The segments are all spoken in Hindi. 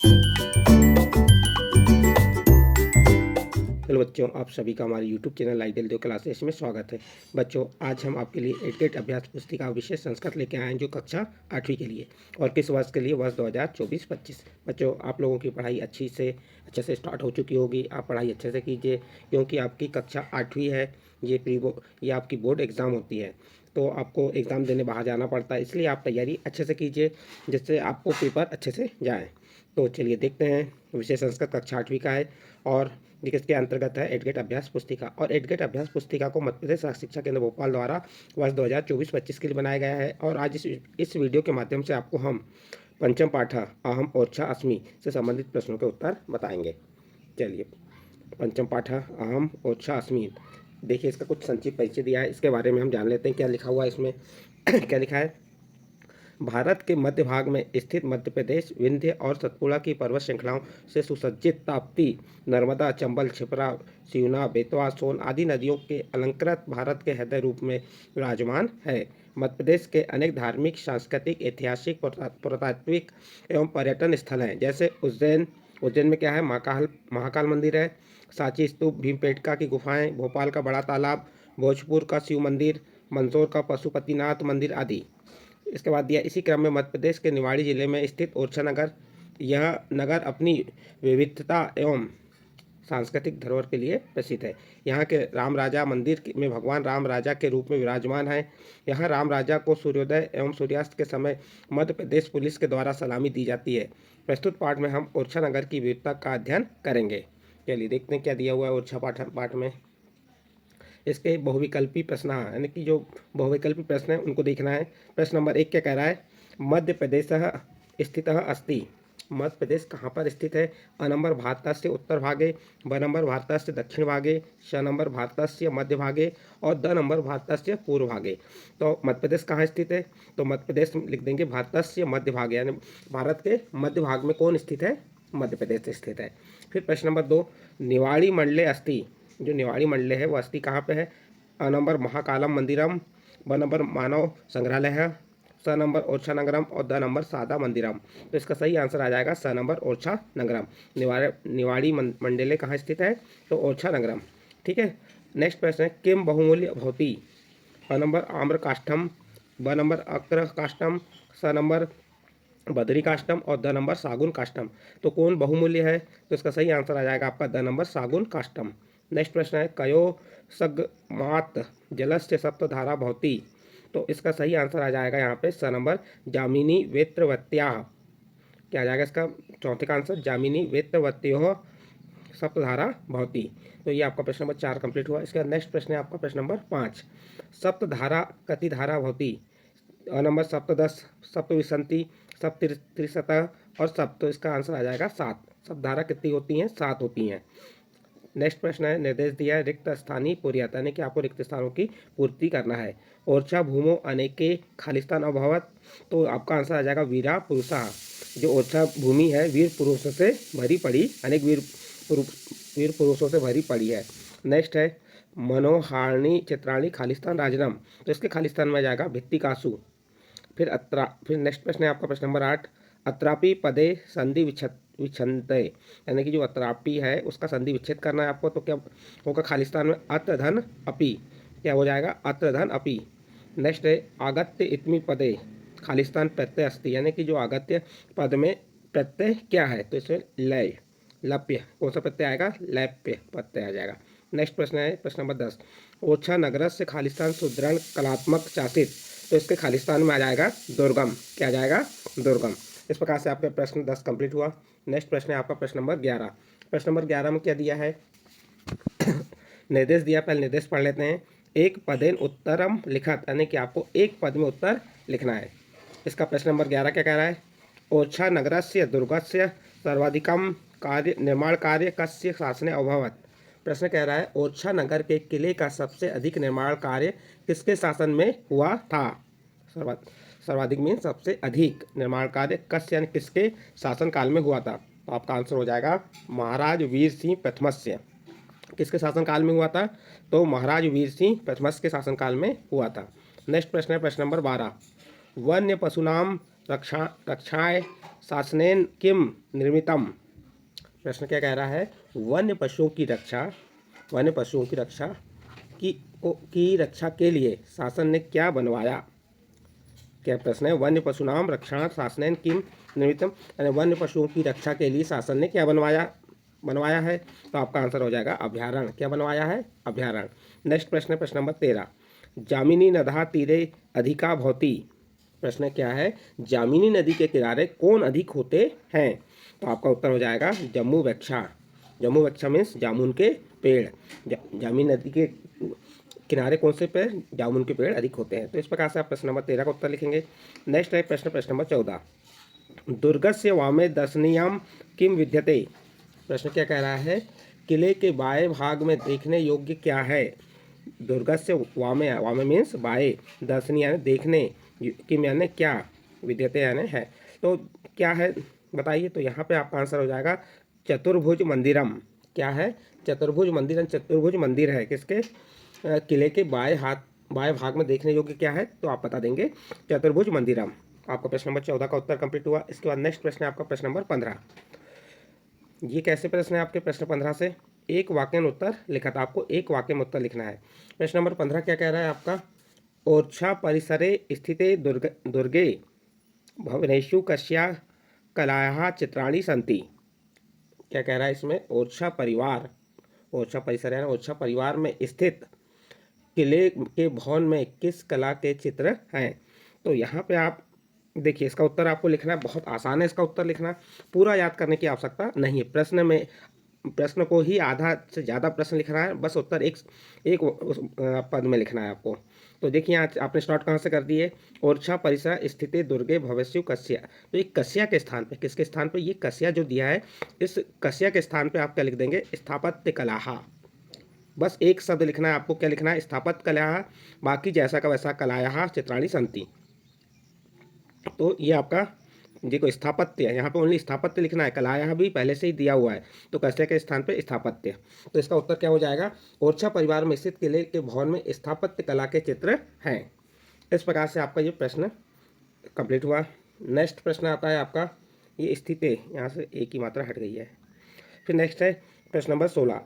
हेलो बच्चों, आप सभी का हमारे यूट्यूब चैनल आइडियल देव क्लासेस में स्वागत है। बच्चों, आज हम आपके लिए एडगेट अभ्यास पुस्तिका विषय संस्कृत लेके आए हैं, जो कक्षा 8वीं के लिए और किस वर्ष के लिए, वर्ष 2024-25। बच्चों, आप लोगों की पढ़ाई अच्छे से स्टार्ट हो चुकी होगी। आप पढ़ाई अच्छे से कीजिए, क्योंकि आपकी कक्षा 8वीं है। ये आपकी बोर्ड एग्ज़ाम होती है, तो आपको एग्ज़ाम देने बाहर जाना पड़ता है, इसलिए आप तैयारी अच्छे से कीजिए, जिससे आपको पेपर अच्छे से जाए। तो चलिए देखते हैं। विषय संस्कृत कक्षा 8वीं का है और ये किसके अंतर्गत है? एडगेट अभ्यास पुस्तिका। और एडगेट अभ्यास पुस्तिका को मध्य प्रदेश शिक्षा केंद्र भोपाल द्वारा वर्ष 2024-25 के लिए बनाया गया है। और आज इस वीडियो के माध्यम से आपको हम पंचम पाठ अहम ओरछा अस्मि से संबंधित प्रश्नों के उत्तर बताएंगे। चलिए, पंचम पाठ अहम ओरछा अस्मि। देखिए, इसका कुछ संक्षिप्त परिचय दिया है, इसके बारे में हम जान लेते हैं क्या लिखा हुआ है इसमें। क्या लिखा है? भारत के मध्य भाग में स्थित मध्य प्रदेश विंध्य और सतपुड़ा की पर्वत श्रृंखलाओं से सुसज्जित ताप्ती, नर्मदा, चंबल, क्षिप्रा, सिवना, बेतवा, सोन आदि नदियों के अलंकृत भारत के हृदय रूप में विराजमान है। मध्य प्रदेश के अनेक धार्मिक, सांस्कृतिक, ऐतिहासिक, पुरातात्विक एवं पर्यटन स्थल हैं, जैसे उज्जैन में क्या है? महाकाल मंदिर है, सांची स्तूप, भीमपेटका की गुफाएं, भोपाल का बड़ा तालाब, भोजपुर का शिव मंदिर, मंदसौर का पशुपतिनाथ मंदिर आदि। इसके बाद दिया, इसी क्रम में मध्य प्रदेश के निवाड़ी जिले में स्थित ओरछा नगर। यह नगर अपनी विविधता एवं सांस्कृतिक धरोहर के लिए प्रसिद्ध है। यहाँ के राम राजा मंदिर में भगवान राम राजा के रूप में विराजमान है। यहाँ राम राजा को सूर्योदय एवं सूर्यास्त के समय मध्य प्रदेश पुलिस के द्वारा सलामी दी जाती है। प्रस्तुत पाठ में हम ओरछा नगर की विविधता का अध्ययन करेंगे। चलिए देखते हैं क्या दिया हुआ है ओरछा पाठ में। इसके बहुविकल्पी प्रश्न, यानी कि जो बहुविकल्पी प्रश्न है उनको देखना है। प्रश्न नंबर 1 क्या कह रहा है? मध्य प्रदेश स्थित अस्ति। मध्य प्रदेश कहाँ पर स्थित है? अ नंबर भारतस्य उत्तर भागे, ब नंबर भारतस्य दक्षिण भागे, श नंबर भारतस्य मध्य भागे और द नंबर भारतस्य पूर्व भागे। तो मध्य प्रदेश कहाँ स्थित है? तो मध्य प्रदेश लिख देंगे भारतस्य मध्य भागे, यानी भारत के मध्य भाग में कौन स्थित है? मध्य प्रदेश स्थित है। फिर प्रश्न नंबर 2, निवाड़ी मंडले अस्ति। जो निवाड़ी मंडले है वो अस्थि कहाँ पे है? अ नंबर महाकालम मंदिरम, ब नंबर मानव संग्रहालय है, स नंबर ओरछा नगरम और द नंबर सादा मंदिरम। तो इसका सही आंसर आ जाएगा स नंबर ओरछा नगरम। निवाड़ी मंडले कहाँ स्थित है? तो ओरछा नगरम। ठीक है। नेक्स्ट प्रश्न है, किम बहुमूल्य भवती? अ नंबर आम्र काष्ठम, ब नंबर अक्र काष्ठम, स नंबर बदरी काष्टम और द नंबर सागुन काष्टम। तो कौन बहुमूल्य है? तो इसका सही आंसर आ जाएगा आपका द नंबर सागुन काष्टम। नेक्स्ट प्रश्न है, कयो सगमात जलस्य सप्तधारा भवती। तो इसका सही आंसर आ जाएगा यहाँ पे स नंबर जामिनी वेत्रवत्या। क्या आ जाएगा इसका चौथे का आंसर? जामिनी वेत्रवत्यो सप्तधारा भवती। तो ये आपका प्रश्न नंबर 4 कंप्लीट हुआ। इसका नेक्स्ट प्रश्न है आपका प्रश्न नंबर 5, सप्तधारा कतिधारा भवती? अ नंबर सप्तदश, सप्तविंशति, सप्तत्रिशतः और सप्त। तो इसका आंसर आ जाएगा 7। सप्तधारा कितनी होती हैं? 7 होती हैं। नेक्स्ट प्रश्न है, निर्देश दिया है रिक्त स्थानीय पूर्यात, यानी कि आपको रिक्त स्थानों की पूर्ति करना है। ओरछा भूमो अनेके खालिस्तान अभवत। तो आपका आंसर आ जाएगा वीरा पुरुषा। जो ओरछा भूमि है वीर पुरुषों से भरी पड़ी, अनेक वीर पुरुषों से भरी पड़ी है। नेक्स्ट है, मनोहारिणी चित्राणी खालिस्तान राजनम। तो इसके खालिस्तान में आ जाएगा भित्तिकासु। फिर नेक्स्ट प्रश्न है आपका प्रश्न नंबर 8, अत्रापि पदे संधि विच्छेदय, यानी कि जो अत्रापि है उसका संधि विच्छेद करना है आपको। तो क्या होगा खालिस्तान में? अत्र धन अपि। क्या हो जाएगा? अत्र धन अपि। नेक्स्ट है, आगत्य इत्मी पदे खालिस्तान प्रत्यय अस्ति, यानी कि जो आगत्य पद में प्रत्यय क्या है? तो इसमें लय, लप्य। कौन सा प्रत्यय आएगा? लैप्य प्रत्यय आ जाएगा। नेक्स्ट प्रश्न है प्रश्न नंबर 10, ओरछा नगर से खालिस्तान सुदृढ़ कलात्मक चासित। तो इसके खालिस्तान में आ जाएगा दुर्गम। क्या आ जाएगा? दुर्गम। इस प्रकार से आपका प्रश्न 10 कंप्लीट हुआ। नेक्स्ट प्रश्न है आपका प्रश्न नंबर 11। प्रश्न नंबर 11 में क्या दिया है? निर्देश दिया, पहले निर्देश पढ़ लेते हैं। एक पदेन उत्तरम लिखत, यानी कि आपको एक पद में उत्तर लिखना है। इसका प्रश्न नंबर 11 क्या कह रहा है? ओरछा नगरस्य दुर्गस्य सर्वाधिकम निर्माण कार्य कस्य शासने अभवत। प्रश्न कह रहा है, ओरछा नगर के किले का सबसे अधिक निर्माण कार्य किसके शासन में हुआ था? सर्वाधिक मीन सबसे अधिक निर्माण कार्य कस्य, यानी किसके शासन काल में हुआ था? तो आपका आंसर हो जाएगा महाराज वीर सिंह प्रथमस्य। किसके शासन काल में हुआ था? तो महाराज वीर सिंह प्रथमस्य के शासन काल में हुआ था। नेक्स्ट प्रश्न है प्रश्न नंबर 12, वन्य पशुनाम रक्षाएं शासनेन किम निर्मितम। प्रश्न क्या कह रहा है, वन्य पशुओं की रक्षा की रक्षा के लिए शासन ने क्या बनवाया। क्या प्रश्न है, वन्य पशुनाम रक्षणार्थ शासनेन किम निर्मितम, यानी वन्य पशुओं की रक्षा के लिए शासन ने क्या बनवाया है। तो आपका आंसर हो जाएगा अभ्यारण्य। क्या बनवाया है, अभ्यारण्य। नेक्स्ट प्रश्न है प्रश्न नंबर 13, जामिनी नदा तीरे अधिका भवति। प्रश्न क्या है, जामिनी नदी के किनारे कौन अधिक होते हैं। तो आपका उत्तर हो जाएगा जम्बू वृक्षा। जम्बू वृक्षा मीन्स जामुन के पेड़। जामिनी नदी के किनारे कौन से पेड़, जामुन के पेड़ अधिक होते हैं। तो इस प्रकार से आप प्रश्न नंबर 13 का उत्तर लिखेंगे। नेक्स्ट है प्रश्न नंबर 14, दुर्गस्य वामे दर्शनीयम किम विद्यते। प्रश्न क्या कह रहा है, किले के बाएं भाग में देखने योग्य क्या है। दुर्गस्य वामे, वामे मीन्स बाएं, दर्शनीय यानी देखने, किम यानी क्या, विद्यते यानी है। तो क्या है बताइए। तो यहाँ पे आपका आंसर हो जाएगा चतुर्भुज मंदिरम। क्या है, चतुर्भुज मंदिर। चतुर्भुज मंदिर है किसके, किले के बाएं भाग में देखने योग्य क्या है। तो आप बता देंगे चतुर्भुज मंदिरम। आपका प्रश्न नंबर 14 का उत्तर कंप्लीट हुआ। इसके बाद नेक्स्ट प्रश्न है आपका प्रश्न नंबर 15। ये कैसे प्रश्न है आपके प्रश्न 15 से, एक वाक्य में उत्तर लिखा था, आपको एक वाक्य में उत्तर लिखना है। प्रश्न नंबर 15 क्या कह रहा है आपका, ओरछा परिसरे स्थिते दुर्गे भवनेषु कस्या कलायाः चित्राणि सन्ति। क्या कह रहा है इसमें, ओरछा परिसर यानी ओरछा परिवार में स्थित किले के भवन में किस कला के चित्र हैं। तो यहाँ पे आप देखिए, इसका उत्तर आपको लिखना है, बहुत आसान है इसका उत्तर लिखना, पूरा याद करने की आवश्यकता नहीं है। प्रश्न को ही आधा से ज़्यादा प्रश्न लिखना है, बस उत्तर एक पद में लिखना है आपको। तो देखिए आज आपने स्टार्ट कहाँ से कर दिए, ओरछा परिसर स्थित दुर्गे भवस्यु कस्या। तो ये कस्या के स्थान पे, किसके स्थान पे, ये कस्या जो दिया है, इस कस्या के स्थान पे आप क्या लिख देंगे, स्थापत्य कलाहा। बस एक शब्द लिखना है आपको, क्या लिखना है, स्थापत्य कलाहा। बाकी जैसा का वैसा कलायाः चित्राणि सन्ति। तो ये आपका देखो स्थापत्य है, यहाँ पे ओनली स्थापत्य लिखना है, कलायाः भी पहले से ही दिया हुआ है, तो कस्या के स्थान पे स्थापत्य। तो इसका उत्तर क्या हो जाएगा, ओरछा परिवार में स्थित किले के भवन में स्थापत्य कला के चित्र हैं। इस प्रकार से आपका ये प्रश्न कंप्लीट हुआ। नेक्स्ट प्रश्न आता है आपका, ये स्थिति यहाँ से एक ही मात्रा हट गई है। फिर नेक्स्ट है प्रश्न नंबर 16,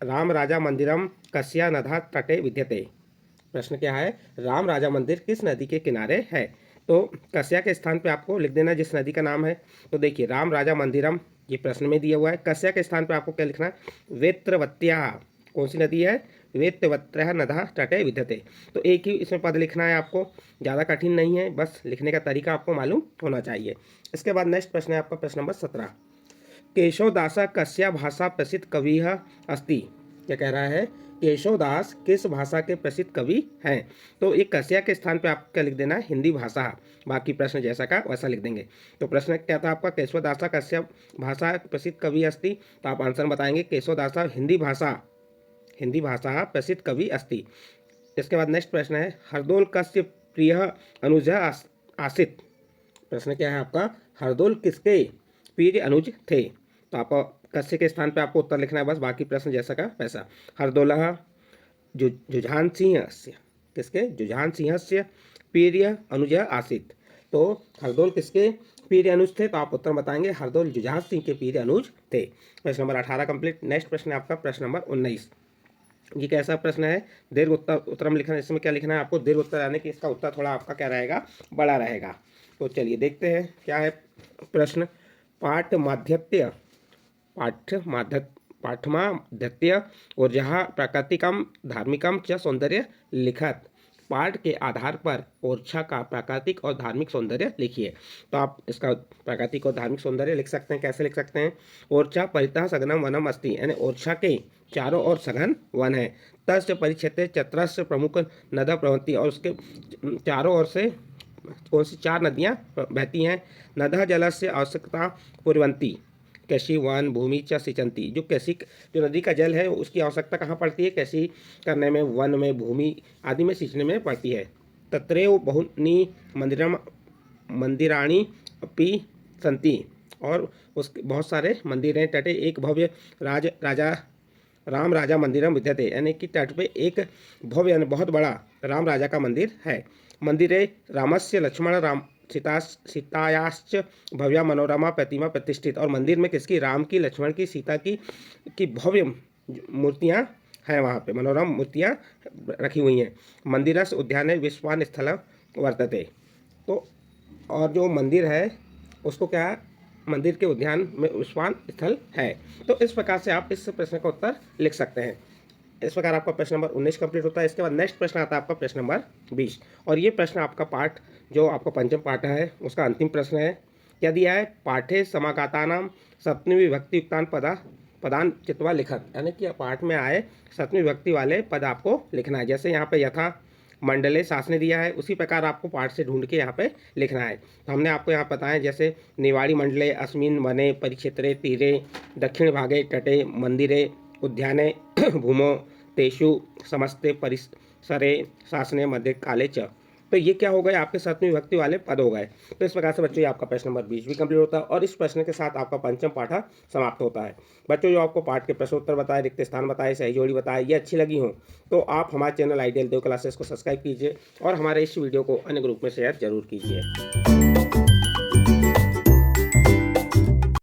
राम राजा मंदिरम कस्या नदा तटे विद्यते। प्रश्न क्या है, राम राजा मंदिर किस नदी के किनारे है। तो कस्या के स्थान पे आपको लिख देना जिस नदी का नाम है। तो देखिए राम राजा मंदिरम ये प्रश्न में दिया हुआ है, कस्या के स्थान पे आपको क्या लिखना है, वेत्रवत्या। कौन सी नदी है, वेत्रवत्या नदा तटे विद्यते। तो एक ही इसमें पद लिखना है आपको, ज़्यादा कठिन नहीं है, बस लिखने का तरीका आपको मालूम होना चाहिए। इसके बाद नेक्स्ट प्रश्न है आपका प्रश्न नंबर 17, केशवदास कस्या भाषा प्रसिद्ध कवि अस्ति। क्या कह रहा है, केशवदास किस भाषा के प्रसिद्ध कवि हैं। तो एक कस्या के स्थान पे आप क्या लिख देना है, हिंदी भाषा। बाकी प्रश्न जैसा का वैसा लिख देंगे। तो प्रश्न क्या था आपका, केशवदास कस्या भाषा प्रसिद्ध कवि अस्ति। तो आप आंसर बताएंगे केशवदास हिंदी भाषा प्रसिद्ध कवि अस्ति। इसके बाद नेक्स्ट प्रश्न है, हरदोल कस्य प्रिय अनुज आसित। प्रश्न क्या है आपका, हरदोल किसके प्रिय अनुज थे। तो आप कस्य के स्थान पे आपको उत्तर लिखना है, बस बाकी प्रश्न जैसा का वैसा। हरदोलः जुझान सिंहस्य, किसके, जुझान सिंहस्य प्रिय अनुज आसीत्। तो हरदोल किसके प्रिय अनुज थे। तो आप उत्तर बताएंगे हरदोल जुझान सिंह के प्रिय अनुज थे। प्रश्न नंबर 18 कंप्लीट। नेक्स्ट प्रश्न है आपका प्रश्न नंबर 19। ये कैसा प्रश्न है, दीर्घ उत्तरम लिखना है। इसमें क्या लिखना है आपको, दीर्घ उत्तर यानी कि इसका उत्तर थोड़ा आपका क्या रहेगा, बड़ा रहेगा। तो चलिए देखते हैं क्या है प्रश्न। पाठमाध्यत्य और जहाँ प्राकृतिकम धार्मिकम च सौंदर्य लिखत। पाठ के आधार पर ओरछा का प्राकृतिक और धार्मिक सौंदर्य लिखिए। तो आप इसका प्राकृतिक और धार्मिक सौंदर्य लिख सकते हैं, कैसे लिख सकते हैं, ओरछा परितः सघनम वनम अस्ति, यानी ओरछा के चारों ओर सघन वन है। तस्य परिक्षेत्रे चतरस्य प्रमुख नदा प्रवृत्ति, और उसके चारों ओर से कौन सी 4 नदियाँ बहती हैं। नदा जल से आवश्यकता पूर्वंती, कृषि वन भूमि च सिंचंती। जो नदी का जल है उसकी आवश्यकता कहाँ पड़ती है, कृषि करने में, वन में, भूमि आदि में सिंचने में पड़ती है। तत्रैव बहुनी मंदिराणि अपि सन्ति, और उसके बहुत सारे मंदिर हैं। तटे एक भव्य राम राजा मंदिरम विद्यते, यानी कि तट पे एक भव्य यानी बहुत बड़ा राम राजा का मंदिर है। मंदिरे रामस्य लक्ष्मण सीतायाश्च भव्या मनोरमा प्रतिमा प्रतिष्ठित। और मंदिर में किसकी? राम की, लक्ष्मण की, सीता की भव्य मूर्तियाँ हैं, वहाँ पे मनोरम मूर्तियाँ रखी हुई हैं। मंदिरस्य उद्याने विश्वान स्थल वर्तते। तो और जो मंदिर है उसको क्या है? मंदिर के उद्यान में विश्वान स्थल है। तो इस प्रकार से आप इस प्रश्न का उत्तर लिख सकते हैं। इस प्रकार आपका प्रश्न नंबर 19 कंप्लीट होता है। इसके बाद नेक्स्ट प्रश्न आता है आपका प्रश्न नंबर 20। और ये प्रश्न आपका पाठ जो आपका पंचम पाठ है उसका अंतिम प्रश्न है। क्या दिया है? पाठे समागातानाम सप्तमी विभक्ति युक्तान पदान चित्वा लिखत, यानी कि पाठ में आए सप्तमी विभक्ति वाले पद आपको लिखना है। जैसे यहाँ पे यथा मंडले शासने दिया है, उसी प्रकार आपको पाठ से ढूंढ के यहाँ पे लिखना है। तो हमने आपको यहाँ बताया, जैसे निवाड़ी मंडले अस्मिन वने परिक्षेत्रे तीरे दक्षिण भागे तटे मंदिरे उद्याने भूमो तेषु समस्ते परिसरे शासने मध्य काले च। तो ये क्या हो गए? आपके सप्तमी विभक्ति वाले पद हो गए। तो इस प्रकार से बच्चों ये आपका प्रश्न नंबर 20 भी कंप्लीट होता है और इस प्रश्न के साथ आपका पंचम पाठ समाप्त होता है। बच्चों जो आपको पाठ के प्रश्न उत्तर बताए, रिक्त स्थान बताए, सही जोड़ी बताए, ये अच्छी लगी हो तो आप हमारे चैनल आइडियल देव क्लासेस को सब्सक्राइब कीजिए और हमारे इस वीडियो को अन्य ग्रुप में शेयर जरूर कीजिए।